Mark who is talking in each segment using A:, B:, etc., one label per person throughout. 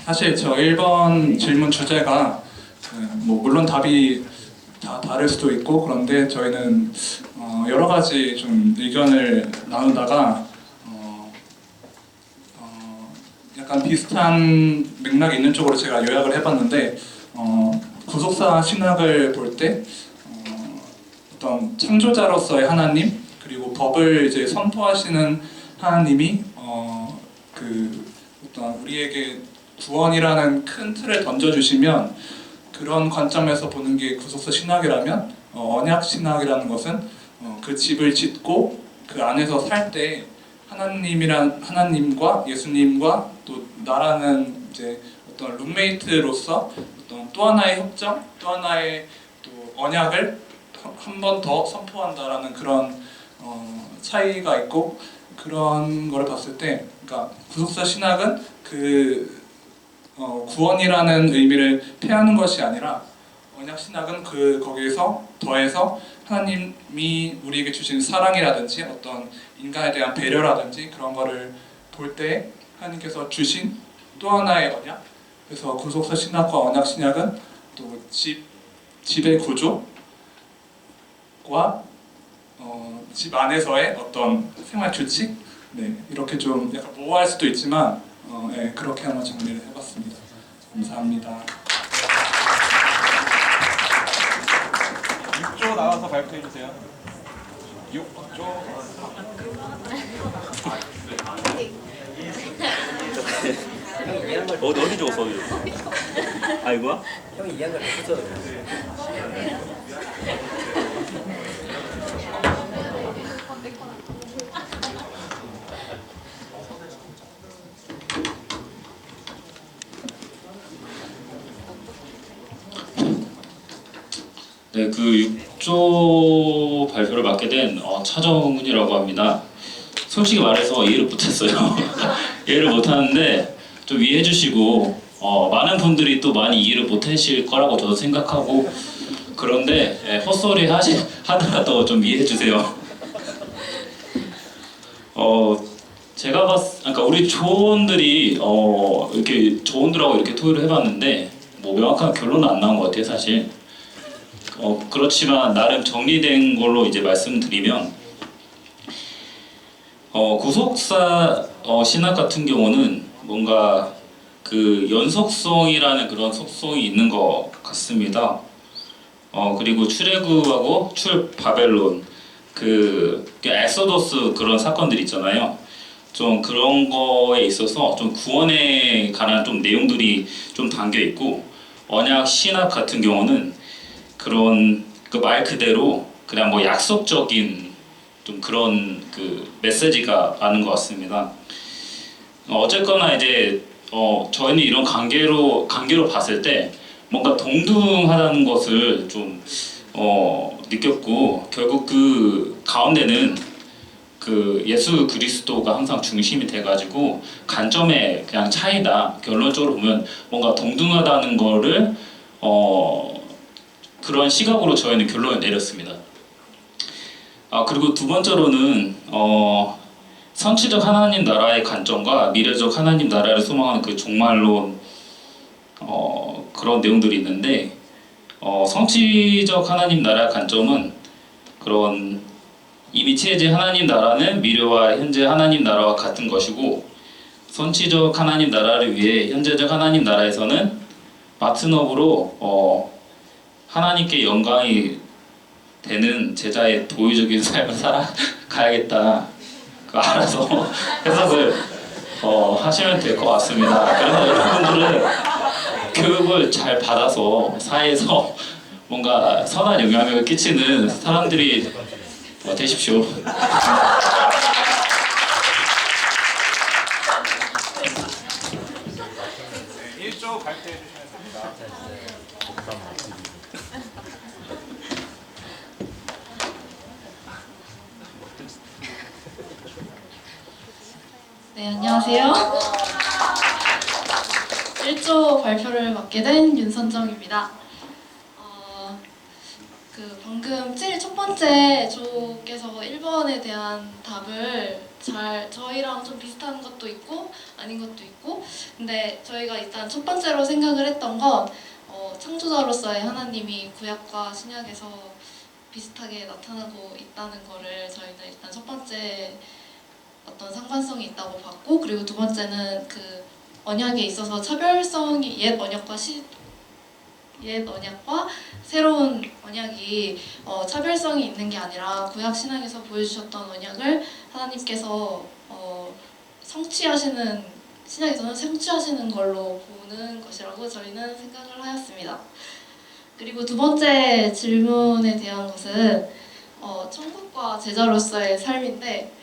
A: 사실 저 1번 질문 주제가 뭐 물론 답이 다 다를 수도 있고 그런데 저희는 여러 가지 좀 의견을 나누다가 약간 비슷한 맥락이 있는 쪽으로 제가 요약을 해봤는데 구속사 신학을 볼 때 어떤 창조자로서의 하나님 그리고 법을 이제 선포하시는 하나님이 어떤 우리에게 구원이라는 큰 틀을 던져주시면 그런 관점에서 보는 게 구속사 신학이라면 언약 신학이라는 것은 그 집을 짓고 그 안에서 살 때 하나님과 예수님과 또 나라는 이제 어떤 룸메이트로서 어떤 또 하나의 협정, 또 하나의 또 언약을 한 번 더 선포한다라는 그런 차이가 있고 그런 거를 봤을 때, 그러니까 구속사 신학은 구원이라는 의미를 폐하는 것이 아니라 언약 신학은 거기에서 더해서 하나님이 우리에게 주신 사랑이라든지 어떤 인간에 대한 배려라든지 그런 거를 볼 때 하나님께서 주신 또 하나의 언약. 그래서 구속사 신학과 언약 신학은 또 집의 구조와 집 안에서의 어떤 생활 규칙, 이렇게 좀 약간 모호할 수도 있지만 그렇게 한번 정리를 해봤습니다. 감사합니다.
B: 6조 나와서 발표해 주세요. 6조.
C: 어디 적었어? 아 이거야?
D: 형이 이해한 걸 했어.
C: 네, 그 6조 발표를 맡게 된 차정훈이라고 합니다. 솔직히 말해서 이해를 못했어요. 이해를 못하는데 좀 이해해 주시고 많은 분들이 또 많이 이해를 못하실 거라고 저도 생각하고 그런데 헛소리 하더라도 좀 이해해 주세요. 그러니까 우리 조원들이 이렇게 조원들하고 이렇게 토의를 해봤는데 뭐 명확한 결론은 안 나온 것 같아요, 사실. 그렇지만 나름 정리된 걸로 이제 말씀드리면 구속사 신학 같은 경우는 뭔가 그 연속성이라는 그런 속성이 있는 것 같습니다. 그리고 출애굽하고 출바벨론 그 엑소더스 그런 사건들 있잖아요. 좀 그런 거에 있어서 좀 구원에 관한 좀 내용들이 좀 담겨 있고 언약 신학 같은 경우는 그런 그 말 그대로 그냥 뭐 약속적인 좀 그런 그 메시지가 많은 것 같습니다. 어쨌거나 이제 저희는 이런 관계로 봤을 때 뭔가 동등하다는 것을 좀 느꼈고 결국 그 가운데는 그 예수 그리스도가 항상 중심이 돼가지고 관점의 그냥 차이다. 결론적으로 보면 뭔가 동등하다는 거를 그런 시각으로 저희는 결론을 내렸습니다. 그리고 두 번째로는 선치적 하나님 나라의 관점과 미래적 하나님 나라를 소망하는 그 종말론 그런 내용들이 있는데 선치적 하나님 나라의 관점은 그런 이미 체제 하나님 나라는 미래와 현재 하나님 나라와 같은 것이고 선치적 하나님 나라를 위해 현재적 하나님 나라에서는 파트너로 하나님께 영광이 되는 제자의 도의적인 삶을 살아가야겠다. 알아서 해석을 하시면 될 것 같습니다. 그래서 여러분들은 교육을 잘 받아서 사회에서 뭔가 선한 영향력을 끼치는 사람들이 되십시오.
B: 1조 발표해 주시면 됩니다.
E: 네, 안녕하세요. 1조 발표를 맡게 된 윤선정입니다.
D: 그 방금 제일 첫 번째 조께서 1번에 대한 답을 저희랑 좀 비슷한 것도 있고 아닌 것도 있고, 근데 저희가 일단 첫 번째로 생각을 했던 건 창조자로서의 하나님이 구약과 신약에서 비슷하게 나타나고 있다는 거를 저희는 일단 첫 번째 어떤 상관성이 있다고 봤고, 그리고 두 번째는 그 언약에 있어서 차별성이 옛 언약과 새로운 언약이 차별성이 있는 게 아니라 구약 신약에서 보여주셨던 언약을 하나님께서 신약에서는 성취하시는 걸로 보는 것이라고 저희는 생각을 하였습니다. 그리고 두 번째 질문에 대한 것은 천국과 제자로서의 삶인데,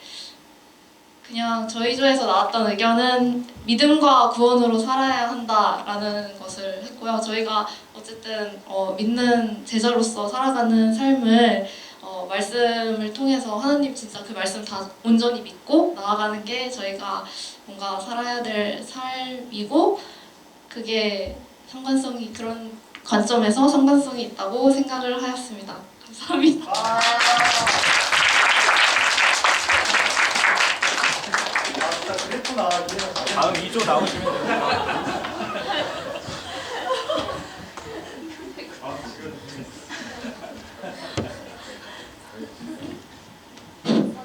D: 그냥 저희 조에서 나왔던 의견은 믿음과 구원으로 살아야 한다라는 것을 했고요. 저희가 어쨌든 믿는 제자로서 살아가는 삶을 말씀을 통해서 하나님 진짜 그 말씀 다 온전히 믿고 나아가는 게 저희가 뭔가 살아야 될 삶이고, 그게 그런 관점에서 상관성이 있다고 생각을 하였습니다. 감사합니다.
B: 다음 2조 나오시면 됩니다.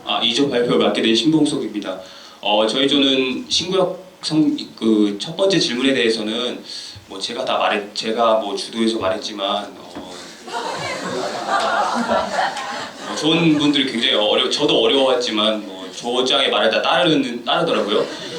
E: 아, 2조 발표를 맡게 된 신봉석입니다. 저희 조는 신구약 그 첫 번째 질문에 대해서는 뭐 제가 뭐 주도해서 말했지만 좋은 분들이 굉장히 저도 어려웠지만 뭐 조장의 말에 다 따르더라고요.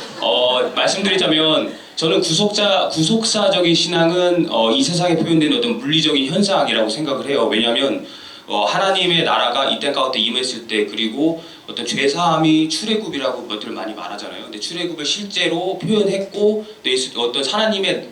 E: 말씀드리자면 저는 구속사적인 신앙은 이 세상에 표현되는 어떤 물리적인 현상이라고 생각을 해요. 왜냐하면 하나님의 나라가 이 땅 가운데 임했을 때, 그리고 어떤 죄사함이 출애굽이라고 것들을 많이 말하잖아요. 근데 출애굽을 실제로 표현했고, 어떤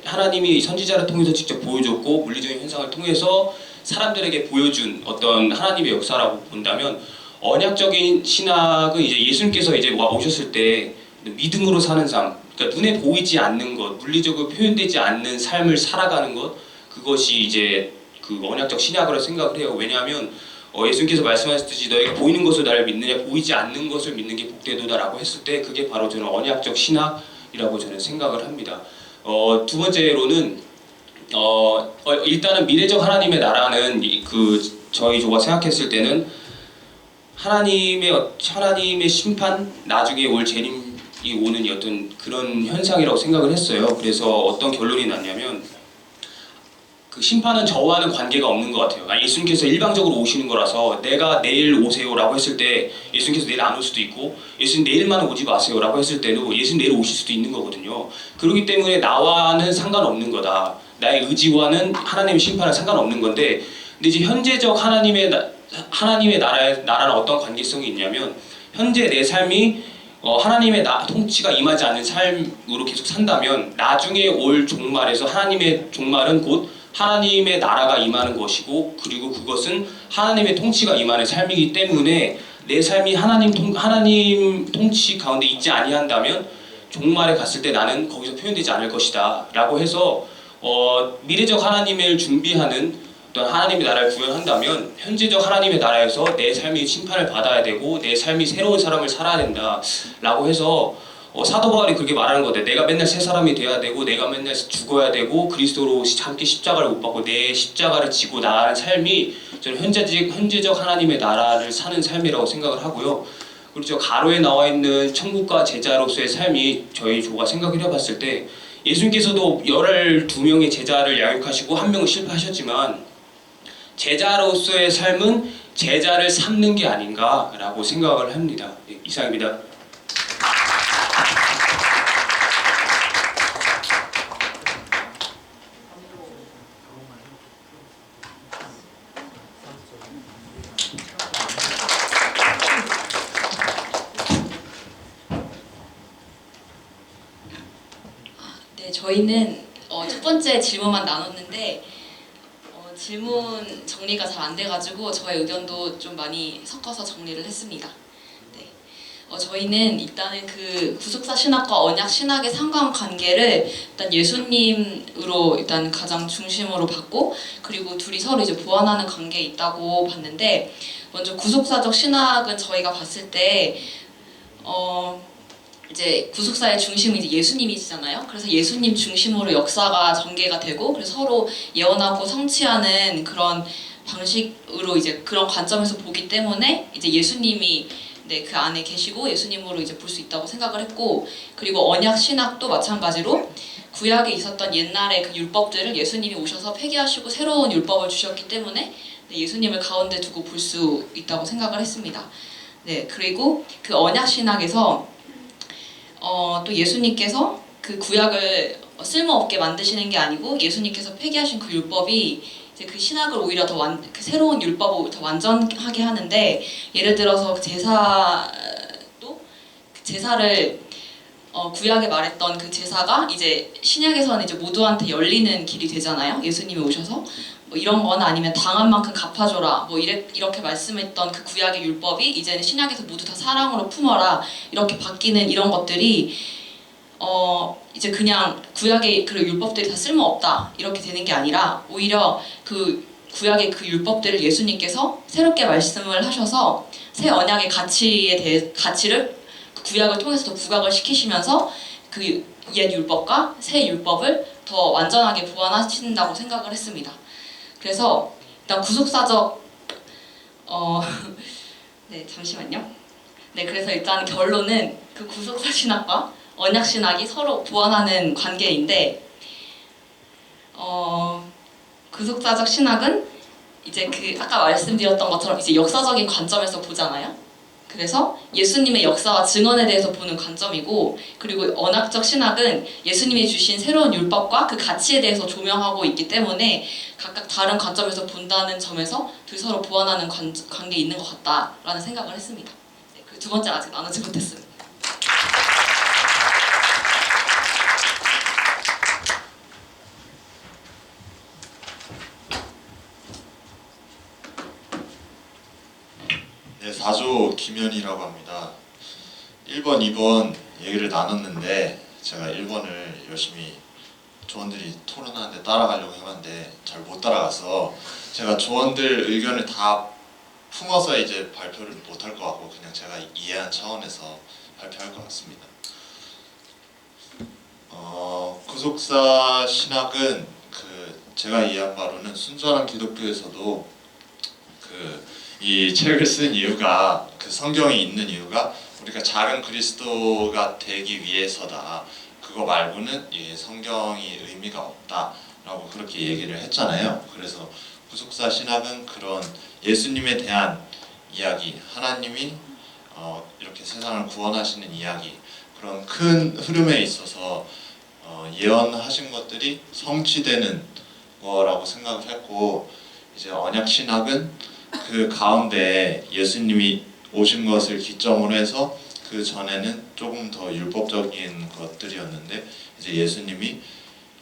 E: 하나님이 선지자를 통해서 직접 보여줬고, 물리적인 현상을 통해서 사람들에게 보여준 어떤 하나님의 역사라고 본다면, 언약적인 신학은 이제 예수님께서 이제 오셨을 때 믿음으로 사는 삶, 그러니까 눈에 보이지 않는 것, 물리적으로 표현되지 않는 삶을 살아가는 것, 그것이 이제 그 언약적 신약으로 생각을 해요. 왜냐하면 예수님께서 말씀하셨듯이 너희가 보이는 것을 나를 믿느냐, 보이지 않는 것을 믿는 게 복되도다라고 했을 때, 그게 바로 저는 언약적 신학이라고 저는 생각을 합니다. 두 번째로는 일단은 미래적 하나님의 나라는 저희 조가 생각했을 때는 하나님의 심판, 나중에 올 재림이 오는 어떤 그런 현상이라고 생각을 했어요. 그래서 어떤 결론이 났냐면, 그 심판은 저와는 관계가 없는 것 같아요. 예수님께서 일방적으로 오시는 거라서 내가 내일 오세요라고 했을 때 예수님께서 내일 안 올 수도 있고, 예수님 내일만 오지 마세요라고 했을 때도 예수님 내일 오실 수도 있는 거거든요. 그렇기 때문에 나와는 상관없는 거다. 나의 의지와는 하나님의 심판은 상관없는 건데, 근데 이제 현재적 하나님의 나라는 어떤 관계성이 있냐면, 현재 내 삶이 하나님의 통치가 임하지 않는 삶으로 계속 산다면, 나중에 올 종말에서 하나님의 종말은 곧 하나님의 나라가 임하는 것이고, 그리고 그것은 하나님의 통치가 임하는 삶이기 때문에 내 삶이 하나님 통치 가운데 있지 아니한다면 종말에 갔을 때 나는 거기서 표현되지 않을 것이다 라고 해서 미래적 하나님을 준비하는 어떤 하나님의 나라를 구현한다면, 현재적 하나님의 나라에서 내 삶이 심판을 받아야 되고 내 삶이 새로운 사람을 살아야 된다 라고 해서 사도 바울이 그렇게 말하는 거대. 내가 맨날 새 사람이 돼야 되고, 내가 맨날 죽어야 되고, 그리스도로 함께 십자가를 못 받고 내 십자가를 지고 나가는 삶이 저는 현재적 하나님의 나라를 사는 삶이라고 생각을 하고요. 그리고 저 가로에 나와 있는 천국과 제자로서의 삶이 저희 조가 생각을 해봤을 때, 예수님께서도 12명의 제자를 양육하시고 한 명은 실패하셨지만, 제자로서의 삶은 제자를 삼는 게 아닌가라고 생각을 합니다. 네, 이상입니다.
F: 네, 저희는 첫 번째 질문만 나눴는데 질문 정리가 잘 안 돼가지고 저의 의견도 좀 많이 섞어서 정리를 했습니다. 네, 저희는 일단은 그 구속사 신학과 언약 신학의 상관관계를 일단 예수님으로 일단 가장 중심으로 봤고, 그리고 둘이 서로 이제 보완하는 관계에 있다고 봤는데, 먼저 구속사적 신학은 저희가 봤을 때 이제 구속사의 중심은 이제 예수님이시잖아요. 그래서 예수님 중심으로 역사가 전개가 되고, 그래서 서로 예언하고 성취하는 그런 방식으로 이제 그런 관점에서 보기 때문에 이제 예수님이 그 안에 계시고 예수님으로 이제 볼 수 있다고 생각을 했고, 그리고 언약 신학도 마찬가지로 구약에 있었던 옛날의 그 율법들을 예수님이 오셔서 폐기하시고 새로운 율법을 주셨기 때문에 예수님을 가운데 두고 볼 수 있다고 생각을 했습니다. 네, 그리고 그 언약 신학에서 또 예수님께서 그 구약을 쓸모없게 만드시는 게 아니고 예수님께서 폐기하신 그 율법이 이제 그 신학을 오히려 더 그 새로운 율법을 더 완전하게 하는데, 예를 들어서 그 제사도 그 제사를 구약에 말했던 그 제사가 이제 신약에서는 이제 모두한테 열리는 길이 되잖아요. 예수님이 오셔서 뭐 이런 거나 아니면 당한 만큼 갚아줘라 뭐 이렇게 말씀했던 그 구약의 율법이 이제는 신약에서 모두 다 사랑으로 품어라 이렇게 바뀌는 이런 것들이 이제 그냥 구약의 그 율법들이 다 쓸모없다 이렇게 되는 게 아니라, 오히려 그 구약의 그 율법들을 예수님께서 새롭게 말씀을 하셔서 새 언약의 가치를 그 구약을 통해서 더 부각을 시키시면서 그 옛 율법과 새 율법을 더 완전하게 보완하신다고 생각을 했습니다. 그래서 일단 구속사적 네, 잠시만요. 네, 그래서 일단 결론은 그 구속사 신학과 언약 신학이 서로 보완하는 관계인데, 구속사적 신학은 이제 그 아까 말씀드렸던 것처럼 이제 역사적인 관점에서 보잖아요. 그래서 예수님의 역사와 증언에 대해서 보는 관점이고, 그리고 언약적 신학은 예수님이 주신 새로운 율법과 그 가치에 대해서 조명하고 있기 때문에 각각 다른 관점에서 본다는 점에서 둘이 서로 보완하는 관계에 있는 것 같다라는 생각을 했습니다. 네, 그리고 두 번째 아직 나누지 못했습니다.
G: 네, 4조 김현이라고 합니다. 1번, 2번 얘기를 나눴는데 제가 1번을 열심히 조원들이 토론하는데 따라가려고 해봤는데 잘 못 따라가서 제가 조원들 의견을 다 품어서 이제 발표를 못 할 것 같고 그냥 제가 이해한 차원에서 발표할 것 같습니다. 구속사 신학은 제가 이해한 바로는 순전한 기독교에서도 이 책을 쓴 이유가, 그 성경이 있는 이유가 우리가 작은 그리스도가 되기 위해서다. 그거 말고는 이 성경이 의미가 없다라고 그렇게 얘기를 했잖아요. 그래서 구속사 신학은 그런 예수님에 대한 이야기, 하나님이 이렇게 세상을 구원하시는 이야기, 그런 큰 흐름에 있어서 예언하신 것들이 성취되는 거라고 생각을 했고, 이제 언약 신학은 그 가운데 예수님이 오신 것을 기점으로 해서 그 전에는 조금 더 율법적인 것들이었는데 이제 예수님이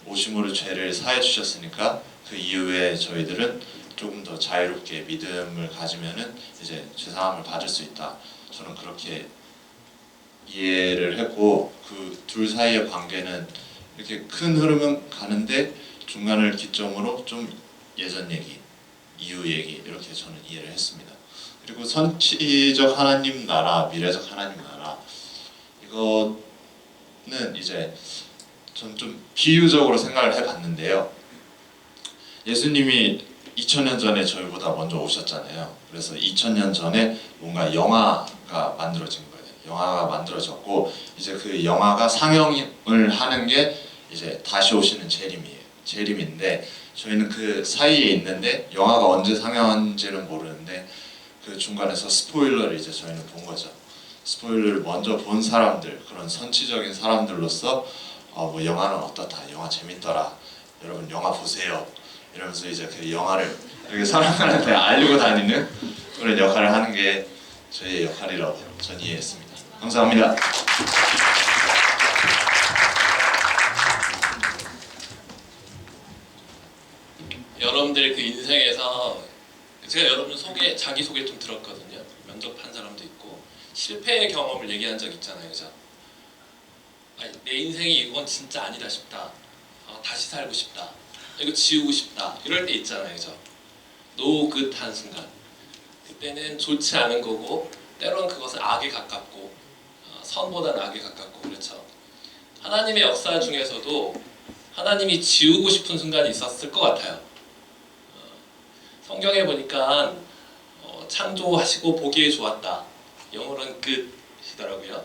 G: 오심으로 죄를 사해 주셨으니까 그 이후에 저희들은 조금 더 자유롭게 믿음을 가지면은 이제 죄사함을 받을 수 있다. 저는 그렇게 이해를 했고, 그 둘 사이의 관계는 이렇게 큰 흐름은 가는데 중간을 기점으로 좀 예전 얘기, 이후 얘기 이렇게 저는 이해를 했습니다. 그리고 선치적 하나님 나라, 미래적 하나님 나라, 이거는 이제 전 좀 비유적으로 생각을 해봤는데요. 예수님이 2000년 전에 저희보다 먼저 오셨잖아요. 그래서 2000년 전에 뭔가 영화가 만들어진 거예요. 영화가 만들어졌고 이제 그 영화가 상영을 하는 게 이제 다시 오시는 재림이에요. 재림인데 저희는 그 사이에 있는데 영화가 언제 상영한지는 모르는데 그 중간에서 스포일러를 이제 저희는 본 거죠. 스포일러를 먼저 본 사람들, 그런 선치적인 사람들로서 뭐 영화는 어떻다, 영화 재밌더라, 여러분 영화 보세요 이러면서 이제 그 영화를 이렇게 사람들한테 알리고 다니는 그런 역할을 하는 게 저희의 역할이라고 전 이해했습니다. 감사합니다.
H: 여러분들의 그 인생에서 제가 여러분 자기 소개 좀 들었거든요. 면접한 사람도 있고 실패의 경험을 얘기한 적 있잖아요, 그죠? 아니, 내 인생이 이건 진짜 아니다 싶다. 다시 살고 싶다. 이거 지우고 싶다. 이럴 때 있잖아요, 그죠? 노긋한 순간. 그때는 좋지 않은 거고 때로는 그것은 악에 가깝고 선보다는 악에 가깝고 그렇죠. 하나님의 역사 중에서도 하나님이 지우고 싶은 순간이 있었을 것 같아요. 성경에 보니까 창조하시고 보기에 좋았다. 영어로는 good이더라고요.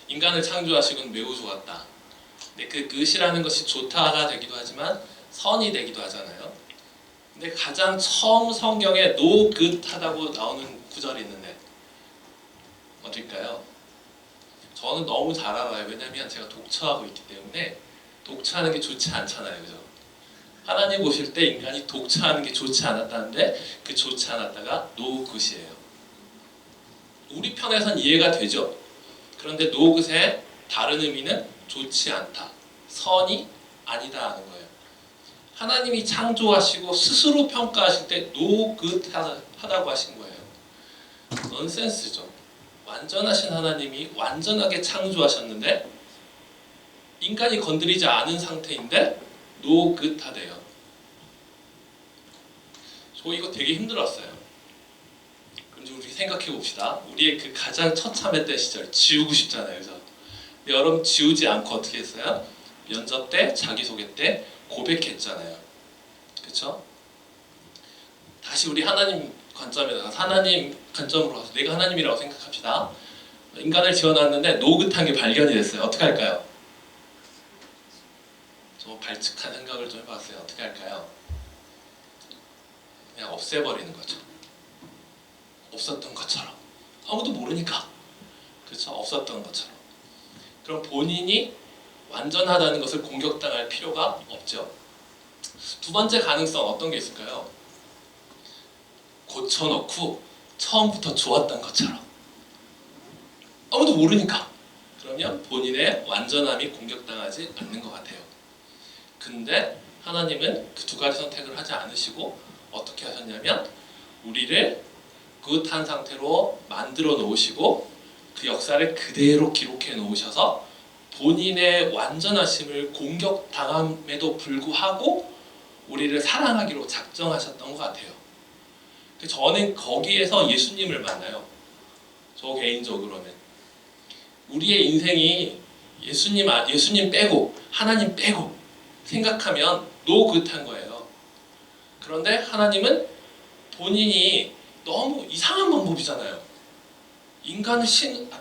H: 인간을 창조하시고는 매우 좋았다. 근데 그 good이라는 것이 좋다가 되기도 하지만 선이 되기도 하잖아요. 근데 가장 처음 성경에 no good 하다고 나오는 구절이 있는데 어딜까요? 저는 너무 잘 알아요. 왜냐면 제가 독처하고 있기 때문에 독처하는 게 좋지 않잖아요, 그죠? 하나님 보실 때 인간이 독처하는 게 좋지 않았다는데 그 좋지 않았다가 no good이에요. 우리 편에선 이해가 되죠. 그런데 no good의 다른 의미는 좋지 않다, 선이 아니다 하는 거예요. 하나님이 창조하시고 스스로 평가하실 때 no good 하다고 하신 거예요. 넌센스죠. 완전하신 하나님이 완전하게 창조하셨는데 인간이 건드리지 않은 상태인데 no good 하대요. 저 이거 되게 힘들었어요. 그럼 우리 생각해 봅시다. 우리의 그 가장 처참했던 시절 지우고 싶잖아요, 그죠? 근데 여러분 지우지 않고 어떻게 했어요? 면접 때, 자기소개 때 고백했잖아요, 그렇죠? 다시 우리 하나님 관점에다가 하나님 관점으로 가서 내가 하나님이라고 생각합시다. 인간을 지어놨는데 노긋한 게 발견이 됐어요. 어떻게 할까요? 저 발칙한 생각을 좀 해봤어요. 어떻게 할까요? 그냥 없애버리는 거죠. 없었던 것처럼. 아무도 모르니까. 그렇죠? 없었던 것처럼. 그럼 본인이 완전하다는 것을 공격당할 필요가 없죠. 두 번째 가능성 어떤 게 있을까요? 고쳐놓고 처음부터 좋았던 것처럼. 아무도 모르니까. 그러면 본인의 완전함이 공격당하지 않는 것 같아요. 근데 하나님은 그 두 가지 선택을 하지 않으시고 어떻게 하셨냐면 우리를 굿한 상태로 만들어 놓으시고 그 역사를 그대로 기록해 놓으셔서 본인의 완전하심을 공격당함에도 불구하고 우리를 사랑하기로 작정하셨던 것 같아요. 저는 거기에서 예수님을 만나요. 저 개인적으로는 우리의 인생이 예수님 빼고 하나님 빼고 생각하면 노굿한 거예요. 그런데 하나님은 본인이 너무 이상한 방법이잖아요. 인간을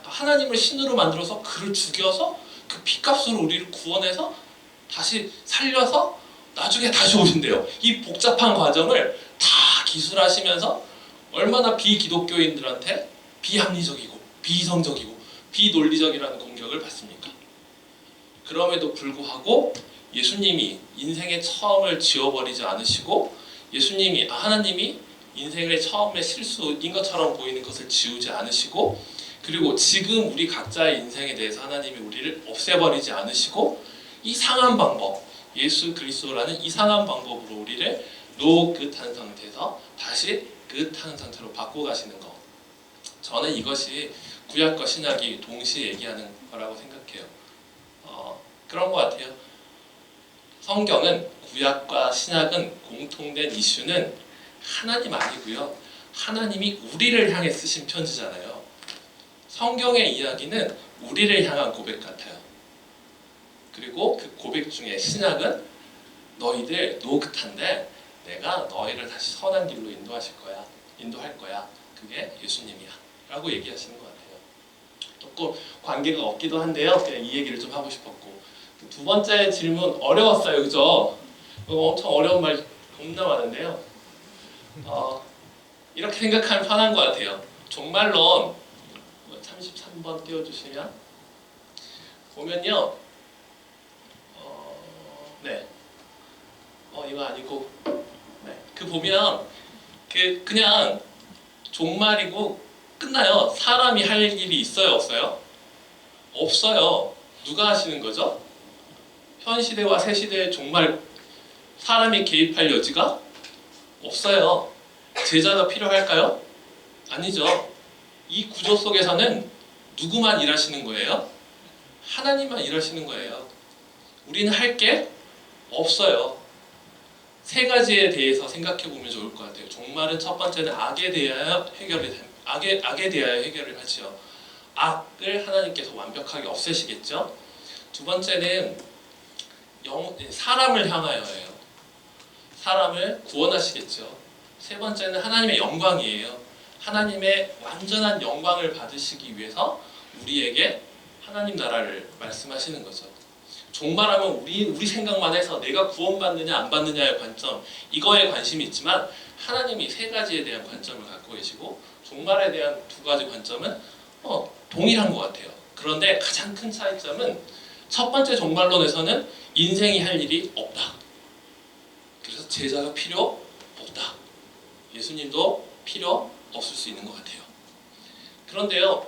H: 하나님을 신으로 만들어서 그를 죽여서 그 피값으로 우리를 구원해서 다시 살려서 나중에 다시 오신대요. 이 복잡한 과정을 다 기술하시면서 얼마나 비기독교인들한테 비합리적이고 비이성적이고 비논리적이라는 공격을 받습니까? 그럼에도 불구하고 예수님이 인생의 처음을 지워버리지 않으시고 예수님이 하나님이 인생의 처음의 실수인 것처럼 보이는 것을 지우지 않으시고 그리고 지금 우리 각자의 인생에 대해서 하나님이 우리를 없애버리지 않으시고 이상한 방법 예수 그리스도라는 이상한 방법으로 우리를 노긋한 상태에서 다시 긋한 상태로 바꿔가시는 것. 저는 이것이 구약과 신약이 동시에 얘기하는 거라고 생각해요. 그런 것 같아요. 성경은 구약과 신약은 공통된 이슈는 하나님 아니고요. 하나님이 우리를 향해 쓰신 편지잖아요. 성경의 이야기는 우리를 향한 고백 같아요. 그리고 그 고백 중에 신약은 너희들 노긋한데 내가 너희를 다시 선한 길로 인도할 거야. 그게 예수님이야. 라고 얘기하시는 것 같아요. 조금 관계가 없기도 한데요. 그냥 이 얘기를 좀 하고 싶었고. 두 번째 질문 어려웠어요. 그죠? 엄청 어려운 말 겁나 많은데요. 이렇게 생각하면 편한 것 같아요. 종말론 33번 띄워주시면 보면요. 네. 이거 아니고 네. 그 보면 그냥 종말이고 끝나요. 사람이 할 일이 있어요, 없어요? 없어요. 누가 하시는 거죠? 현 시대와 새 시대의 종말 사람이 개입할 여지가 없어요. 제자가 필요할까요? 아니죠. 이 구조 속에서는 누구만 일하시는 거예요? 하나님만 일하시는 거예요. 우리는 할 게 없어요. 세 가지에 대해서 생각해 보면 좋을 것 같아요. 종말은 첫 번째는 악에 대하여 악에 대하여 해결을 하지요. 악을 하나님께서 완벽하게 없애시겠죠. 두 번째는 사람을 향하여예요. 사람을 구원하시겠죠. 세 번째는 하나님의 영광이에요. 하나님의 완전한 영광을 받으시기 위해서 우리에게 하나님 나라를 말씀하시는 거죠. 종말하면 우리 생각만 해서 내가 구원받느냐 안 받느냐의 관점, 이거에 관심이 있지만 하나님이 세 가지에 대한 관점을 갖고 계시고 종말에 대한 두 가지 관점은 동일한 것 같아요. 그런데 가장 큰 차이점은 첫 번째 종말론에서는 인생이 할 일이 없다. 그래서 제자가 필요 없다. 예수님도 필요 없을 수 있는 것 같아요. 그런데요,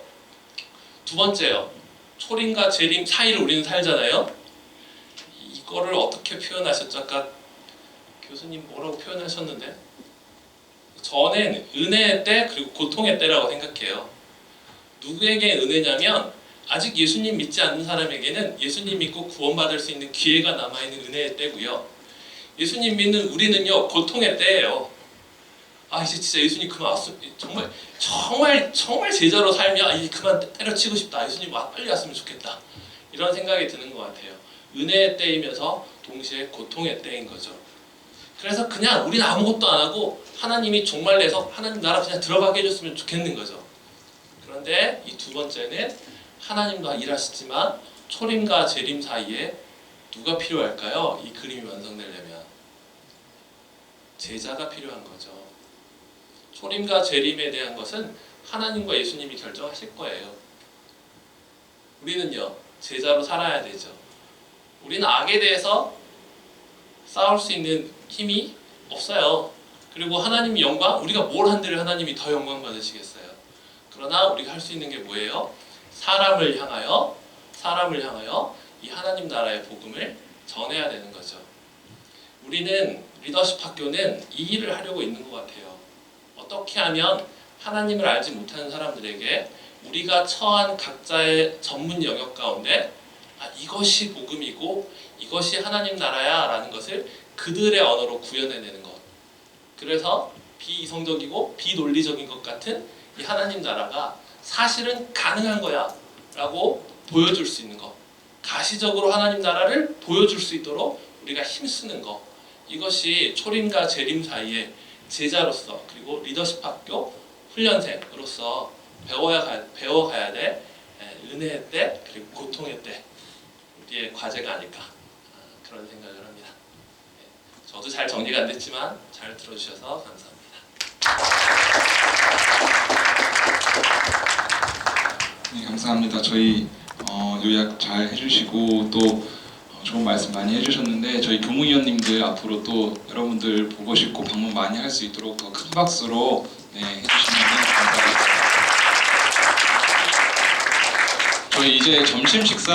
H: 두 번째요. 초림과 재림 사이를 우리는 살잖아요. 이거를 어떻게 표현하셨죠? 아까 교수님 뭐라고 표현하셨는데? 저는 은혜의 때 그리고 고통의 때라고 생각해요. 누구에게 은혜냐면 아직 예수님 믿지 않는 사람에게는 예수님 믿고 구원받을 수 있는 기회가 남아있는 은혜의 때고요. 예수님 믿는 우리는요, 고통의 때예요. 이제 진짜 예수님 그만 왔으면 정말 제자로 살면 이제 그만 때려치고 싶다. 예수님 빨리 왔으면 좋겠다. 이런 생각이 드는 것 같아요. 은혜의 때이면서 동시에 고통의 때인 거죠. 그래서 그냥 우리는 아무것도 안 하고 하나님이 종말내서 하나님 나라 그냥 들어가게 해줬으면 좋겠는 거죠. 그런데 이 두 번째는 하나님도 일하시지만 초림과 재림 사이에 누가 필요할까요? 이 그림이 완성되려면 제자가 필요한 거죠. 초림과 재림에 대한 것은 하나님과 예수님이 결정하실 거예요. 우리는요, 제자로 살아야 되죠. 우리는 악에 대해서 싸울 수 있는 힘이 없어요. 그리고 하나님의 영광, 우리가 뭘 한들 하나님이 더 영광 받으시겠어요. 그러나 우리가 할 수 있는 게 뭐예요? 사람을 향하여 이 하나님 나라의 복음을 전해야 되는 거죠. 우리는 리더십 학교는 이 일을 하려고 있는 것 같아요. 어떻게 하면 하나님을 알지 못하는 사람들에게 우리가 처한 각자의 전문 영역 가운데 이것이 복음이고 이것이 하나님 나라야 라는 것을 그들의 언어로 구현해내는 것. 그래서 비이성적이고 비논리적인 것 같은 이 하나님 나라가 사실은 가능한 거야 라고 보여줄 수 있는 것. 가시적으로 하나님 나라를 보여줄 수 있도록 우리가 힘쓰는 것. 이것이 초림과 재림 사이에 제자로서 그리고 리더십 학교 훈련생으로서 배워가야 될 은혜의 때 그리고 고통의 때 우리의 과제가 아닐까 그런 생각을 합니다. 저도 잘 정리가 안 됐지만 잘 들어주셔서 감사합니다.
I: 네, 감사합니다. 저희 요약 잘 해주시고 또 좋은 말씀 많이 해주셨는데 저희 교무위원님들 앞으로 또 여러분들 보고 싶고 방문 많이 할 수 있도록 더 큰 박수로 해주시면 감사하겠습니다. 저희 이제 점심 식사